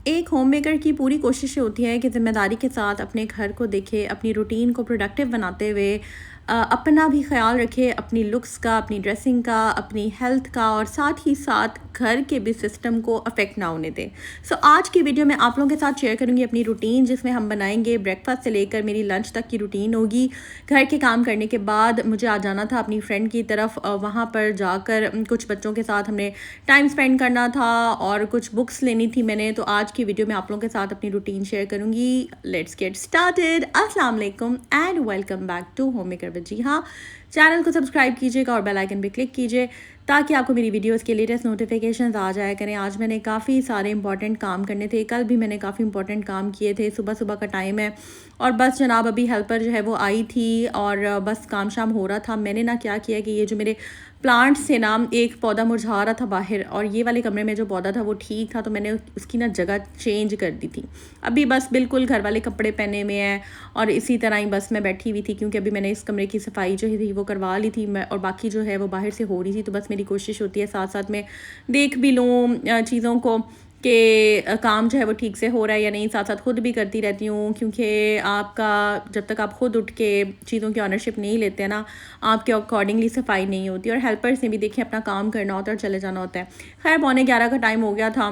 एक home maker की पूरी कोशिश होती है कि ज़िम्मेदारी के साथ अपने घर को देखे, अपनी रूटीन को प्रोडक्टिव बनाते हुए अपना भी ख्याल रखे, अपनी लुक्स का, अपनी ड्रेसिंग का, अपनी हेल्थ का और साथ ही साथ घर के भी सिस्टम को अफेक्ट ना होने दे। आज की वीडियो में आप लोगों के साथ शेयर करूंगी अपनी रूटीन, जिसमें हम बनाएंगे ब्रेकफास्ट से लेकर मेरी लंच तक की रूटीन होगी। घर के काम करने के बाद मुझे आ जाना था अपनी फ्रेंड की तरफ, वहाँ पर जाकर कुछ बच्चों के साथ हमने टाइम स्पेंड करना था और कुछ बुक्स लेनी थी मैंने। तो आज की वीडियो में आप लोगों के साथ अपनी रूटीन शेयर करूंगी। Let's get started. अस्सलाम वालेकुम and welcome back to home maker. जी हाँ, चैनल को सब्सक्राइब कीजिएगा और बेल आइकन पे क्लिक कीजिए ताकि आपको मेरी वीडियोस के लेटेस्ट नोटिफिकेशंस आ जाया करें। आज मैंने काफ़ी सारे इंपॉर्टेंट काम करने थे, कल भी मैंने काफ़ी इंपॉर्टेंट काम किए थे। सुबह सुबह का टाइम है और बस जनाब अभी हेल्पर जो है वो आई थी और बस काम शाम हो रहा था। मैंने ना क्या किया कि ये जो मेरे प्लांट्स थे ना, एक पौधा मुरझा रहा था बाहर और ये वाले कमरे में जो पौधा था वो ठीक था, तो मैंने उसकी ना जगह चेंज कर दी थी। अभी बस बिल्कुल घर वाले कपड़े पहने हुए हैं और इसी तरह ही बस मैं बैठी हुई थी, क्योंकि अभी मैंने इस कमरे की सफाई जो थी वो करवा ली थी मैं, और बाकी जो है वो बाहर से हो रही थी। तो बस मेरी कोशिश होती है साथ साथ में देख भी लूँ चीज़ों को कि काम जो है वो ठीक से हो रहा है या नहीं। साथ साथ खुद भी करती रहती हूँ, क्योंकि आपका जब तक आप खुद उठ के चीज़ों की ऑनरशिप नहीं लेते हैं ना, आपके अकॉर्डिंगली सफाई नहीं होती। और हेल्पर्स ने भी देखिए अपना काम करना होता है और चले जाना होता है। खैर 11:15 का टाइम हो गया था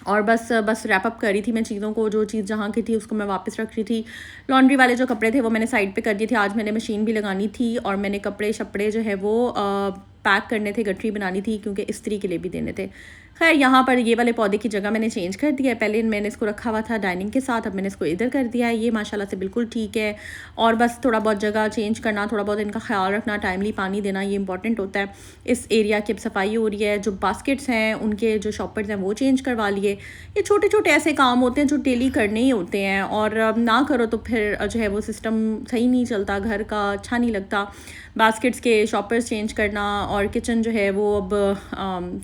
और बस रैप अप कर रही थी मैं चीज़ों को। जो चीज़ जहाँ की थी उसको मैं वापस रख रही थी। लॉन्ड्री वाले जो कपड़े थे वो मैंने साइड पे कर दिए थे। आज मैंने मशीन भी लगानी थी और मैंने कपड़े शपड़े जो है वो पैक करने थे, गठरी बनानी थी, क्योंकि इस्त्री के लिए भी देने थे। खैर यहाँ पर ये वाले पौधे की जगह मैंने चेंज कर दिया है। पहले मैंने इसको रखा हुआ था डाइनिंग के साथ, अब मैंने इसको इधर कर दिया है। ये माशाल्लाह से बिल्कुल ठीक है। और बस थोड़ा बहुत जगह चेंज करना, थोड़ा बहुत इनका ख्याल रखना, टाइमली पानी देना, ये इंपॉर्टेंट होता है। इस एरिया की अब सफाई हो रही है। जो बास्केट्स हैं उनके जो शॉपर्स हैं वो चेंज करवा लिए। ये छोटे छोटे ऐसे काम होते हैं जो डेली करने ही होते हैं, और ना करो तो फिर जो है वो सिस्टम सही नहीं चलता, घर का अच्छा नहीं लगता। बास्केट्स के शॉपर्स चेंज करना और किचन जो है वो अब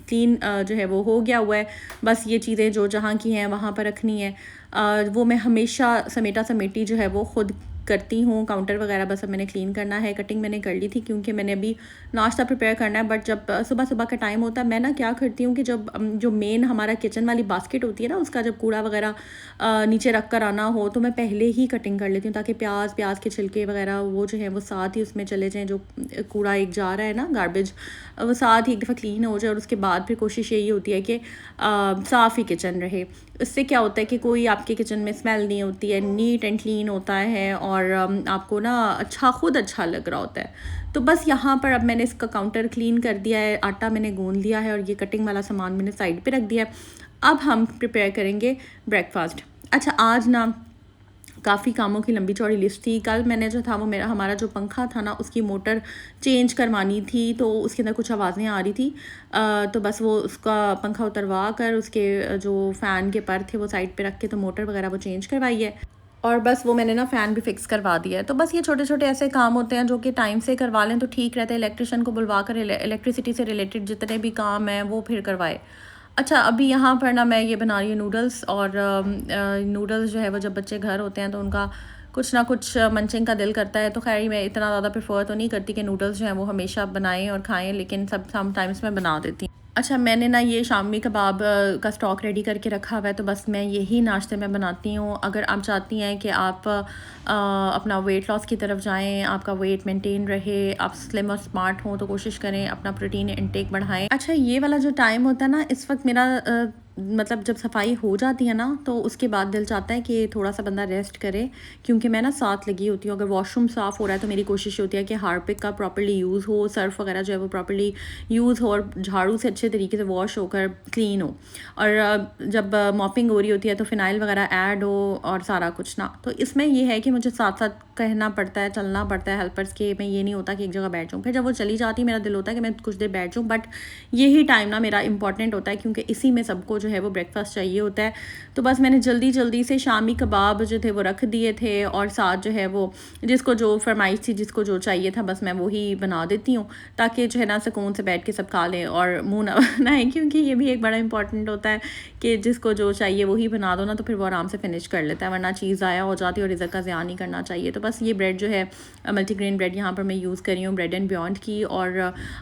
क्लीन जो है वो हो गया हुआ है। बस ये चीज़ें जो जहाँ की हैं वहाँ पर रखनी है। वो मैं हमेशा समेटा समेटी जो है वो खुद करती हूँ। काउंटर वगैरह बस अब मैंने क्लीन करना है। कटिंग मैंने कर ली थी क्योंकि मैंने अभी नाश्ता प्रिपेयर करना है। बट जब सुबह सुबह का टाइम होता है, मैं ना क्या करती हूँ कि जब जो मेन हमारा किचन वाली बास्केट होती है ना, उसका जब कूड़ा वगैरह नीचे रख कर आना हो तो मैं पहले ही कटिंग कर लेती हूँ, ताकि प्याज के छिलके वगैरह वो जो है वो साथ ही उसमें चले जाएँ। जो कूड़ा एक जा रहा है ना, गार्बेज, वो साथ ही एक दफ़ा क्लीन हो जाए। और उसके बाद फिर कोशिश यही होती है कि साफ़ ही किचन रहे। इससे क्या होता है कि कोई आपके किचन में स्मेल नहीं होती है, नीट एंड क्लीन होता है और आपको ना खुद अच्छा लग रहा होता है। तो बस यहाँ पर अब मैंने इसका काउंटर क्लीन कर दिया है, आटा मैंने गूंद लिया है और ये कटिंग वाला सामान मैंने साइड पे रख दिया है। अब हम प्रिपेयर करेंगे ब्रेकफास्ट। अच्छा, आज ना काफ़ी कामों की लंबी चौड़ी लिस्ट थी। कल मैंने जो था वो हमारा जो पंखा था ना, उसकी मोटर चेंज करवानी थी, तो उसके अंदर कुछ आवाज़ें आ रही थी। तो बस वो उसका पंखा उतरवा कर उसके जो फ़ैन के पर थे वो साइड पे रख के तो मोटर वगैरह वो चेंज करवाई है। और बस वो मैंने ना फ़ैन भी फिक्स करवा दिया है। तो बस ये छोटे छोटे ऐसे काम होते हैं जो कि टाइम से करवा लें तो ठीक रहता है। इलेक्ट्रिशियन को बुलवा कर इलेक्ट्रिसिटी से रिलेटेड जितने भी काम हैं वो फिर करवाए। अच्छा, अभी यहाँ पर ना मैं ये बना रही हूँ नूडल्स। और नूडल्स जो है वो जब बच्चे घर होते हैं तो उनका कुछ ना कुछ मंचिंग का दिल करता है। तो खैर मैं इतना ज़्यादा प्रेफर तो नहीं करती कि नूडल्स जो हैं वो हमेशा बनाएं और खाएं, लेकिन समटाइम्स मैं बना देती हूँ। अच्छा, मैंने ना ये शामी कबाब का स्टॉक रेडी करके रखा हुआ है, तो बस मैं यही नाश्ते में बनाती हूँ। अगर आप चाहती हैं कि आप अपना वेट लॉस की तरफ जाएं, आपका वेट मेंटेन रहे, आप स्लिम और स्मार्ट हों, तो कोशिश करें अपना प्रोटीन इंटेक बढ़ाएं। अच्छा, ये वाला जो टाइम होता है ना, इस वक्त मेरा मतलब जब सफाई हो जाती है ना तो उसके बाद दिल चाहता है कि थोड़ा सा बंदा रेस्ट करे, क्योंकि मैं ना साथ लगी होती हूँ। अगर वॉशरूम साफ़ हो रहा है तो मेरी कोशिश होती है कि हार्पिक का प्रॉपर्ली यूज़ हो, सर्फ वगैरह जो है वो प्रॉपर्ली यूज़ हो और झाड़ू से अच्छे तरीके से वॉश होकर क्लीन हो। और जब मॉपिंग हो रही होती है तो फ़िनाइल वगैरह ऐड हो और सारा कुछ ना। तो इसमें ये है कि मुझे साथ साथ कहना पड़ता है, चलना पड़ता है हेल्पर्स के। मैं ये नहीं होता कि एक जगह बैठ जाऊँ। फिर जब वो चली जाती है मेरा दिल होता है कि मैं कुछ देर बैठ जाऊँ, बट यही टाइम ना मेरा इंपॉर्टेंट होता है, क्योंकि इसी में सबको जो है वो ब्रेकफास्ट चाहिए होता है। तो बस मैंने जल्दी जल्दी से शामी कबाब जो थे वो रख दिए थे और साथ जो है वो जिसको जो फरमाइश थी, जिसको जो चाहिए था, बस मैं वही बना देती हूँ, ताकि जो है ना सुकून से बैठ के सब खा लें और मुँह ना बनाएं। क्योंकि ये भी एक बड़ा इंपॉर्टेंट होता है कि जिसको जो चाहिए वही बना दो ना, तो फिर वो आराम से फिनिश कर लेता है, वरना चीज़ ज़ाया हो जाती है और रिज़्क का ज़िया नहीं करना चाहिए। तो बस ये ब्रेड जो है मल्टीग्रेन ब्रेड यहाँ पर मैं यूज़ कर रही हूँ, ब्रेड एंड बियॉन्ड की। और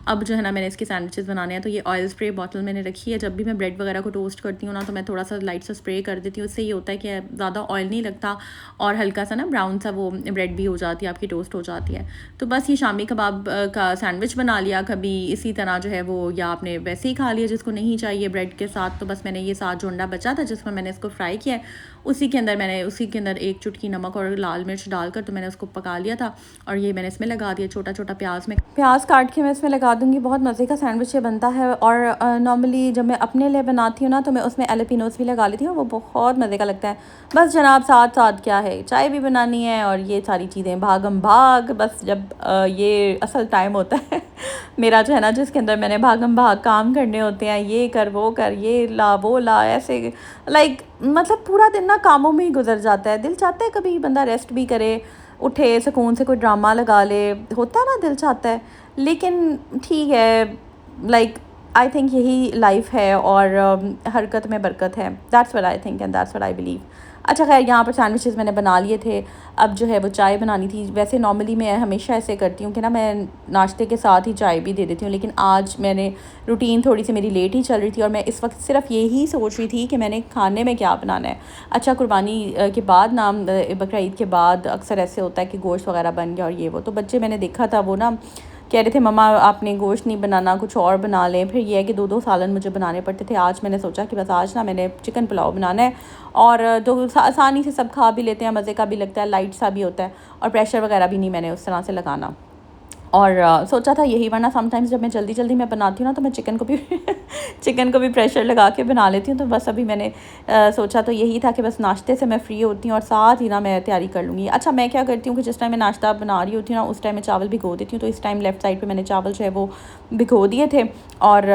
अब जो है ना मैंने इसके सैंडविचेस बनाने हैं, तो ये ऑयल स्प्रे बॉटल मैंने रखी है। जब भी मैं ब्रेड वगैरह को टोस्ट करती हूँ ना तो मैं थोड़ा सा लाइट सा स्प्रे कर देती हूँ। इससे ये होता है कि ज़्यादा ऑयल नहीं लगता और हल्का सा ना ब्राउन सा वो ब्रेड भी हो जाती है, आपकी टोस्ट हो जाती है। तो बस ये शामी कबाब का सैंडविच बना लिया कभी इसी तरह जो है वो, या आपने वैसे ही खा लिया जिसको नहीं चाहिए ब्रेड के साथ। तो बस मैंने ये साथ जो अंडा बचा था जिसमें मैंने इसको फ्राई किया है, उसी के अंदर एक चुटकी नमक और लाल मिर्च डालकर तो मैंने उसको पका लिया था। और ये मैंने इसमें लगा दिया छोटा छोटा प्याज काट के मैं इसमें लगा दूँगी। बहुत मज़े का सैंडविच ये बनता है। और नॉर्मली जब मैं अपने लिए बनाती हूँ ना तो मैं उसमें एलपिनोस भी लगा लेती हूँ, वो बहुत मज़े का लगता है। बस जनाब साथ साथ क्या है, चाय भी बनानी है और ये सारी चीज़ें भागम भाग। बस जब ये असल टाइम होता है मेरा जो है ना, जिसके अंदर मैंने भागम भाग काम करने होते हैं, ये कर वो कर, ये ला वो ला, ऐसे लाइक मतलब पूरा दिन ना कामों में ही गुजर जाता है। दिल चाहता है कभी बंदा रेस्ट भी करे, उठे सुकून से कोई ड्रामा लगा ले, होता है ना दिल चाहता है। लेकिन ठीक है, लाइक आई थिंक यही लाइफ है और हरकत में बरकत है। That's what I think and that's what I believe. अच्छा खैर, यहाँ पर सैंडविचेस मैंने बना लिए थे। अब जो है वो चाय बनानी थी। वैसे नॉर्मली मैं हमेशा ऐसे करती हूँ कि ना मैं नाश्ते के साथ ही चाय भी दे देती हूँ, लेकिन आज मैंने रूटीन थोड़ी सी मेरी लेट ही चल रही थी और मैं इस वक्त सिर्फ यही सोच रही थी कि मैंने खाने में क्या बनाना है। अच्छा, कुर्बानी के बाद ना, बकरा ईद के बाद अक्सर ऐसे होता है कि गोश्त वगैरह बन गया और ये वो, तो बच्चे मैंने देखा था वो ना कह रहे थे मम्मा आपने गोश्त नहीं बनाना, कुछ और बना लें। फिर ये है कि 2-2 सालन मुझे बनाने पड़ते थे। आज मैंने सोचा कि बस आज ना मैंने चिकन पुलाव बनाना है और जो आसानी से सब खा भी लेते हैं, मज़े का भी लगता है, लाइट सा भी होता है और प्रेशर वगैरह भी नहीं मैंने उस तरह से लगाना। और सोचा था यही, वरना समटाइम्स जब मैं जल्दी जल्दी मैं बनाती हूँ ना तो मैं चिकन को भी चिकन को भी प्रेशर लगा के बना लेती हूँ। तो बस अभी मैंने सोचा तो यही था कि बस नाश्ते से मैं फ़्री होती हूँ और साथ ही ना मैं तैयारी कर लूँगी। अच्छा, मैं क्या करती हूँ कि जिस टाइम मैं नाश्ता बना रही होती हूँ ना, उस टाइम मैं चावल भिगो देती हूँ। तो इस टाइम लेफ़्ट साइड पर मैंने चावल जो है वो भिगो दिए थे और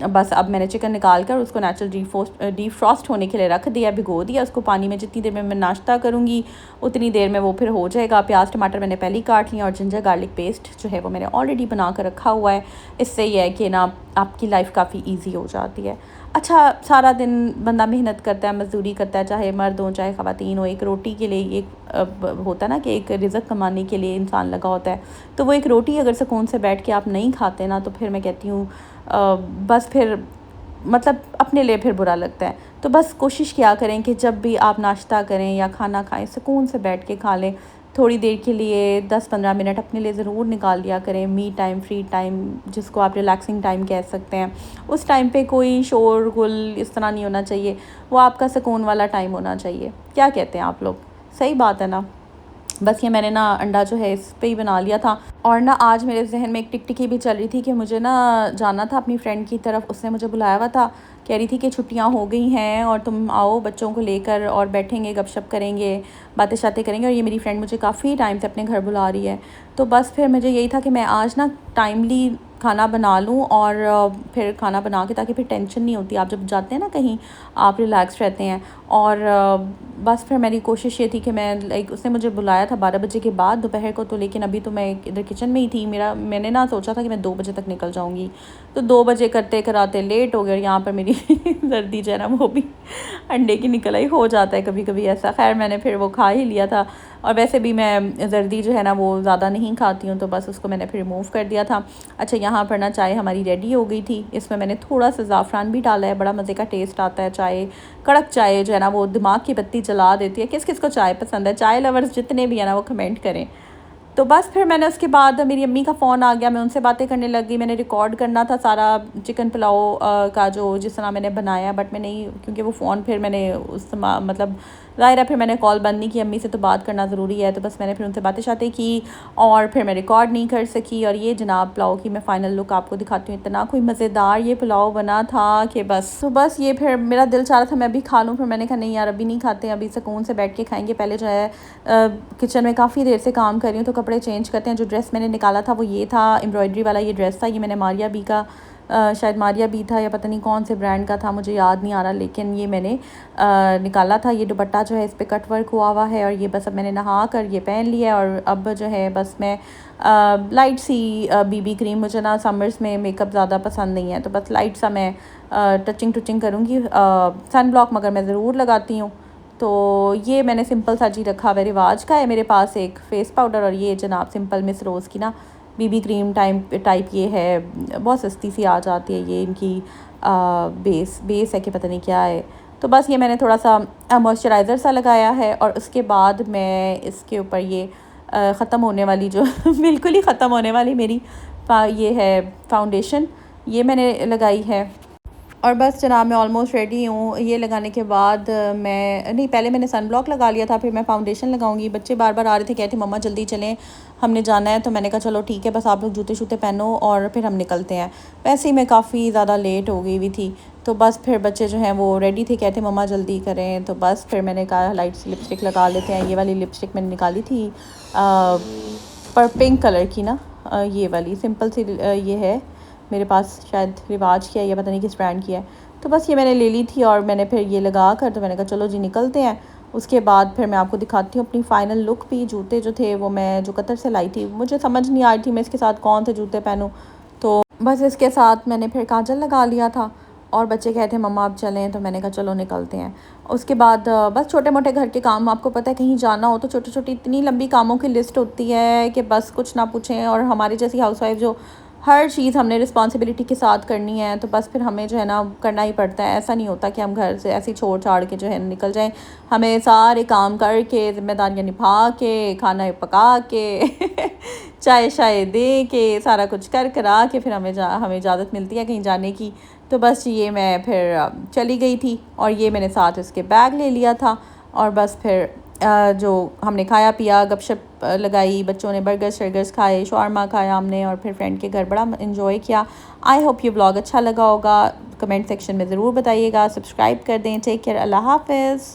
बस अब मैंने चिकन निकाल कर उसको नेचुरल डीफ्रॉस्ट होने के लिए रख दिया, भिगो दिया उसको पानी में। जितनी देर में मैं नाश्ता करूँगी उतनी देर में वो फिर हो जाएगा। प्याज टमाटर मैंने पहले ही काट लिया और जिंजर गार्लिक पेस्ट जो है वो मैंने ऑलरेडी बना कर रखा हुआ है। इससे ये है कि ना आपकी लाइफ काफ़ी इजी हो जाती है। अच्छा, सारा दिन बंदा मेहनत करता है, मजदूरी करता है, चाहे मर्द हो चाहे ख़वातीन हो, एक रोटी के लिए एक होता है ना कि एक रिज़्क कमाने के लिए इंसान लगा होता है। तो वो एक रोटी अगर सुकून से बैठ के आप नहीं खाते ना, तो फिर मैं कहती हूँ बस फिर मतलब अपने लिए फिर बुरा लगता है। तो बस कोशिश किया करें कि जब भी आप नाश्ता करें या खाना खाएं, सुकून से बैठ के खा लें। थोड़ी देर के लिए 10-15 मिनट अपने लिए ज़रूर निकाल लिया करें। मी टाइम, फ्री टाइम, जिसको आप रिलैक्सिंग टाइम कह सकते हैं। उस टाइम पे कोई शोर गुल इस तरह नहीं होना चाहिए, वो आपका सुकून वाला टाइम होना चाहिए। क्या कहते हैं आप लोग? सही बात है ना? बस ये मैंने ना अंडा जो है इस पे ही बना लिया था। और ना आज मेरे जहन में एक टिकटिकी भी चल रही थी कि मुझे ना जाना था अपनी फ्रेंड की तरफ। उसने मुझे बुलाया हुआ था, कह रही थी कि छुट्टियां हो गई हैं और तुम आओ बच्चों को लेकर और बैठेंगे, गपशप करेंगे, बातें शातें करेंगे। और ये मेरी फ्रेंड मुझे काफ़ी टाइम से अपने घर बुला रही है। तो बस फिर मुझे यही था कि मैं आज ना टाइमली खाना बना लूँ और फिर खाना बना के, ताकि फिर टेंशन नहीं होती। आप जब जाते हैं ना कहीं, आप रिलैक्स रहते हैं। और बस फिर मेरी कोशिश ये थी कि मैं लाइक, उसने मुझे बुलाया था 12 बजे के बाद दोपहर को, तो लेकिन अभी तो मैं इधर किचन में ही थी। मैंने ना सोचा था कि मैं 2 बजे तक निकल जाऊँगी, तो 2 बजे करते कराते लेट हो गए। यहाँ पर मेरी सर्दी जो है ना वो भी अंडे की निकल आई, हो जाता है कभी कभी ऐसा। खैर मैंने फिर वो खा ही लिया था। और वैसे भी मैं जर्दी जो है ना वो ज़्यादा नहीं खाती हूँ, तो बस उसको मैंने फिर रिमूव कर दिया था। अच्छा, यहाँ पर ना चाय हमारी रेडी हो गई थी। इसमें मैंने थोड़ा सा ज़ाफ़रान भी डाला है, बड़ा मज़े का टेस्ट आता है। चाय, कड़क चाय जो है ना वो दिमाग की बत्ती जला देती है। किस किस को चाय पसंद है? चाय लवर्स जितने भी हैं ना वो कमेंट करें। तो बस फिर मैंने उसके बाद मेरी अम्मी का फ़ोन आ गया, मैं उनसे बातें करने लग गई। मैंने रिकॉर्ड करना था सारा चिकन पुलाव का जो जिस तरह मैंने बनाया, बट मैं नहीं, क्योंकि वो फ़ोन फिर मैंने मतलब ज़ाहिर है फिर मैंने कॉल बंद नहीं की। अम्मी से तो बात करना ज़रूरी है, तो बस मैंने फिर उनसे बातें शातें की और फिर मैं रिकॉर्ड नहीं कर सकी। और ये जनाब पुलाव की मैं फ़ाइनल लुक आपको दिखाती हूँ। इतना कोई मज़ेदार ये पुलाव बना था कि बस। तो बस ये फिर मेरा दिल चाह रहा था मैं भी खा लूँ, फिर मैंने कहा नहीं यार अभी नहीं खाते, अभी सुकून से बैठ के खाएँगे। पहले जो है किचन में काफ़ी देर से काम कर रही हूँ, तो कपड़े चेंज करते हैं। जो ड्रेस मैंने निकाला था वो ये था, एम्ब्रॉयडरी वाला ये ड्रेस था। ये मैंने मारिया बी का शायद मारिया बी था या पता नहीं कौन से ब्रांड का था, मुझे याद नहीं आ रहा, लेकिन ये मैंने निकाला था। ये दुपट्टा जो है इस पर कट वर्क हुआ हुआ है और ये बस अब मैंने नहा कर ये पहन लिया है। और अब जो है बस मैं लाइट सी बीबी क्रीम, मुझे ना समर्स में मेकअप ज़्यादा पसंद नहीं है, तो बस लाइट सा मैं टचिंग करूँगी। सन ब्लॉक मगर मैं ज़रूर लगाती हूँ। तो ये मैंने सिंपल सा जी रखा हुआ, रिवाज का है मेरे पास एक फेस पाउडर। और ये जनाब सिंपल मिस रोज़ की ना बीबी क्रीम टाइप ये है, बहुत सस्ती सी आ जाती है ये। इनकी बेस है कि पता नहीं क्या है। तो बस ये मैंने थोड़ा सा मॉइस्चराइज़र सा लगाया है और उसके बाद मैं इसके ऊपर ये ख़त्म होने वाली जो बिल्कुल ही ख़त्म होने वाली मेरी ये है फाउंडेशन, ये मैंने लगाई है। और बस जनाब मैं ऑलमोस्ट रेडी हूँ। ये लगाने के बाद मैं नहीं, पहले मैंने सन ब्लॉक लगा लिया था, फिर मैं फाउंडेशन लगाऊंगी। बच्चे बार बार आ रहे थे, कहते मम्मा जल्दी चलें, हमने जाना है। तो मैंने कहा चलो ठीक है, बस आप लोग जूते शूते पहनो और फिर हम निकलते हैं। वैसे ही मैं काफ़ी ज़्यादा लेट हो गई हुई थी, तो बस फिर बच्चे जो हैं वो रेडी थे, कहते मम्मा जल्दी करें। तो बस फिर मैंने कहा लाइट सी लिपस्टिक लगा लेते हैं। ये वाली लिपस्टिक मैंने निकाली थी पर पिंक कलर की ना, ये वाली सिंपल सी ये है मेरे पास, शायद रिवाज की है या पता नहीं किस ब्रांड की है। तो बस ये मैंने ले ली थी और मैंने फिर ये लगा कर, तो मैंने कहा चलो जी निकलते हैं। उसके बाद फिर मैं आपको दिखाती हूँ अपनी फ़ाइनल लुक भी। जूते जो थे वो मैं जो कतर से लाई थी, मुझे समझ नहीं आ रही थी मैं इसके साथ कौन से जूते पहनूँ। तो बस इसके साथ मैंने फिर काजल लगा लिया था और बच्चे कहते हैं मम्मा आप चलें, तो मैंने कहा चलो निकलते हैं। उसके बाद बस छोटे मोटे घर के काम, आपको पता है कहीं जाना हो तो छोटी छोटी इतनी लंबी कामों की लिस्ट होती है कि बस कुछ ना पूछें। और हमारी जैसी हाउसवाइफ जो हर चीज़ हमने रिस्पॉन्सिबिलिटी के साथ करनी है, तो बस फिर हमें जो है ना करना ही पड़ता है। ऐसा नहीं होता कि हम घर से ऐसे ही छोड़ छाड़ के जो है निकल जाएं। हमें सारे काम करके, जिम्मेदारियां निभा के, खाना पका के चाय शाय दे के, सारा कुछ कर करा के फिर हमें इजाज़त मिलती है कहीं जाने की। तो बस ये मैं फिर चली गई थी और ये मैंने साथ इसके बैग ले लिया था। और बस फिर जो हमने खाया पिया, गपशप लगाई, बच्चों ने बर्गर्स शर्गर्स खाए, शॉर्मा खाया हमने, और फिर फ्रेंड के घर बड़ा इन्जॉय किया। आई होप ये ब्लॉग अच्छा लगा होगा। कमेंट सेक्शन में ज़रूर बताइएगा, सब्सक्राइब कर दें। टेक केयर, अल्लाह हाफ़िज़।